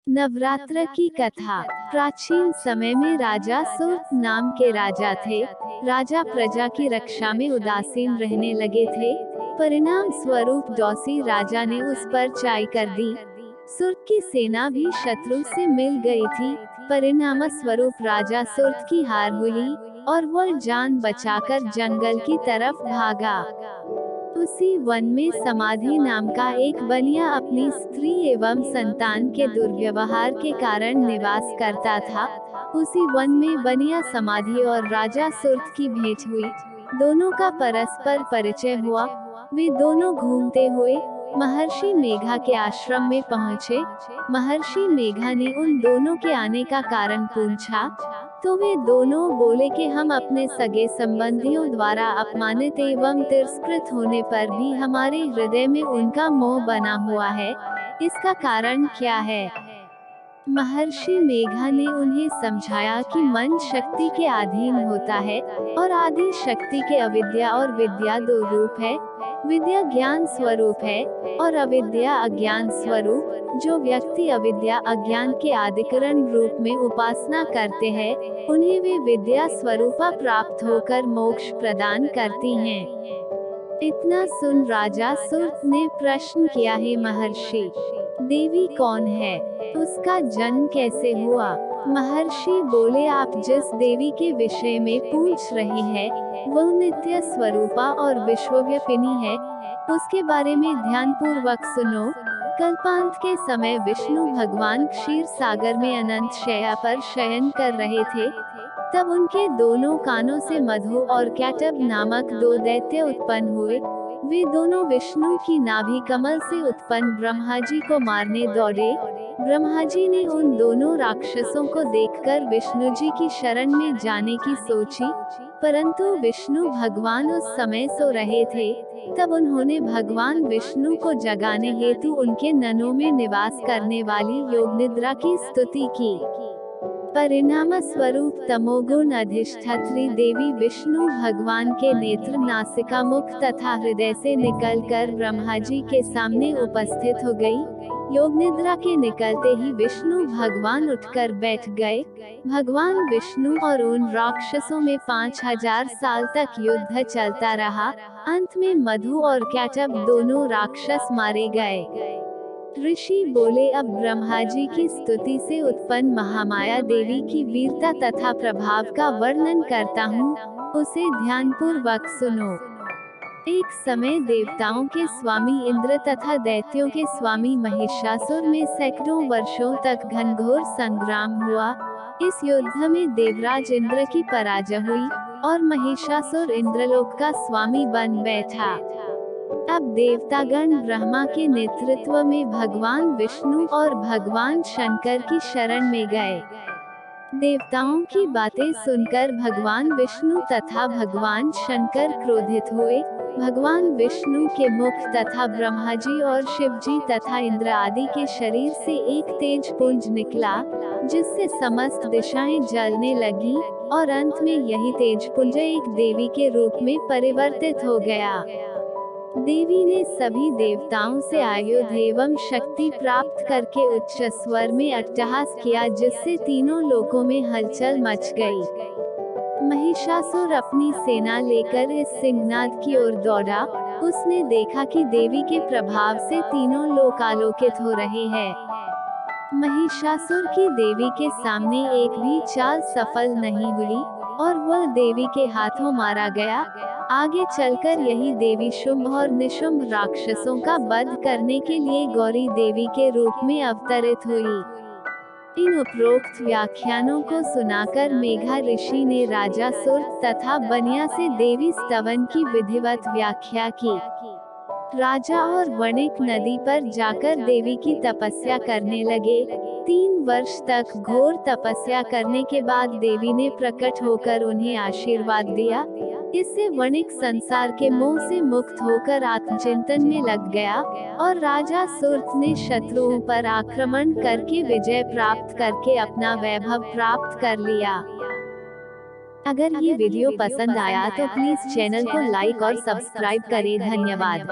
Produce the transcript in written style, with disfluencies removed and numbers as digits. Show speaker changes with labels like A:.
A: नवरात्र की कथा। प्राचीन समय में राजा सूर्त नाम के राजा थे। राजा प्रजा की रक्षा में उदासीन रहने लगे थे। परिणाम स्वरूप दौसी राजा ने उस पर चाई कर दी। सूर्त की सेना भी शत्रु से मिल गई थी। परिणाम स्वरूप राजा सूर्त की हार हुई और वह जान बचाकर जंगल की तरफ भागा। उसी वन में समाधि नाम का एक बनिया अपनी स्त्री एवं संतान के दुर्व्यवहार के कारण निवास करता था। उसी वन में बनिया समाधि और राजा सूर्त की भेंट हुई। दोनों का परस्पर परिचय हुआ। वे दोनों घूमते हुए महर्षि मेघा के आश्रम में पहुँचे। महर्षि मेघा ने उन दोनों के आने का कारण पूछा, तो वे दोनों बोले कि हम अपने सगे संबंधियों द्वारा अपमानित एवं तिरस्कृत होने पर भी हमारे हृदय में उनका मोह बना हुआ है। इसका कारण क्या है? महर्षि मेघा ने उन्हें समझाया कि मन शक्ति के अधीन होता है और आदि शक्ति के अविद्या और विद्या दो रूप है। विद्या ज्ञान स्वरूप है और अविद्या अज्ञान स्वरूप। जो व्यक्ति अविद्या अज्ञान के आदिकरण रूप में उपासना करते हैं, उन्हें वे विद्या स्वरूपा प्राप्त होकर मोक्ष प्रदान करती हैं। इतना सुन राजा सूर्त ने प्रश्न किया, है महर्षि, देवी कौन है? उसका जन्म कैसे हुआ? महर्षि बोले, आप जिस देवी के विषय में पूछ रहे हैं, वह नित्य स्वरूपा और विश्वव्यापिनी है। उसके बारे में ध्यान पूर्वक सुनो। कल्पांत के समय विष्णु भगवान क्षीर सागर में अनंत शैया पर शयन कर रहे थे। तब उनके दोनों कानों से मधु और कैटब नामक दो दैत्य उत्पन्न हुए। वे दोनों विष्णु की नाभि कमल से उत्पन्न ब्रह्मा जी को मारने दौड़े। ब्रह्मा जी ने उन दोनों राक्षसों को देखकर विष्णु जी की शरण में जाने की सोची, परंतु विष्णु भगवान उस समय सो रहे थे। तब उन्होंने भगवान विष्णु को जगाने हेतु उनके ननों में निवास करने वाली योगनिद्रा की स्तुति की। परिणाम स्वरूप तमोगुण अधिष्ठात्री देवी विष्णु भगवान के नेत्र, नासिका, मुख तथा हृदय से निकलकर ब्रह्मा जी के सामने उपस्थित हो गई। योगनिद्रा के निकलते ही विष्णु भगवान उठकर बैठ गए। भगवान विष्णु और उन राक्षसों में 5000 साल तक युद्ध चलता रहा। अंत में मधु और कैटब दोनों राक्षस मारे गए। ऋषि बोले, अब ब्रह्मा जी की स्तुति से उत्पन्न महामाया देवी की वीरता तथा प्रभाव का वर्णन करता हूँ, उसे ध्यानपूर्वक सुनो। एक समय देवताओं के स्वामी इंद्र तथा दैत्यों के स्वामी महिषासुर में सैकड़ों वर्षों तक घनघोर संग्राम हुआ। इस युद्ध में देवराज इंद्र की पराजय हुई और महिषासुर इंद्रलोक का स्वामी बन बैठा। अब देवतागण ब्रह्मा के नेतृत्व में भगवान विष्णु और भगवान शंकर की शरण में गए। देवताओं की बातें सुनकर भगवान विष्णु तथा भगवान शंकर क्रोधित हुए। भगवान विष्णु के मुख तथा ब्रह्मा जी और शिव जी तथा इंद्र आदि के शरीर से एक तेज पुंज निकला, जिससे समस्त दिशाएं जलने लगी और अंत में यही तेज पुंज एक देवी के रूप में परिवर्तित हो गया। देवी ने सभी देवताओं से आयुध एवं शक्ति प्राप्त करके उच्च स्वर में अट्टहास किया, जिससे तीनों लोकों में हलचल मच गई। महिषासुर अपनी सेना लेकर इस सिंहनाद की ओर दौड़ा। उसने देखा कि देवी के प्रभाव से तीनों लोक आलोकित हो रहे हैं। महिषासुर की देवी के सामने एक भी चाल सफल नहीं हुई और वह देवी के हाथों मारा गया। आगे चलकर यही देवी शुंभ और निशुंभ राक्षसों का वध करने के लिए गौरी देवी के रूप में अवतरित हुई। इन उपरोक्त व्याख्यानों को सुनाकर मेघा ऋषि ने राजा सूर्त तथा बनिया से देवी स्तवन की विधिवत व्याख्या की। राजा और वणिक नदी पर जाकर देवी की तपस्या करने लगे। 3 वर्ष तक घोर तपस्या करने के बाद देवी ने प्रकट होकर उन्हें आशीर्वाद दिया। इससे वणिक संसार के मोह से मुक्त होकर आत्मचिंतन में लग गया और राजा सूर्त ने शत्रुओं पर आक्रमण करके विजय प्राप्त करके अपना वैभव प्राप्त कर लिया। अगर ये वीडियो पसंद आया तो प्लीज चैनल को लाइक और सब्सक्राइब करें। धन्यवाद।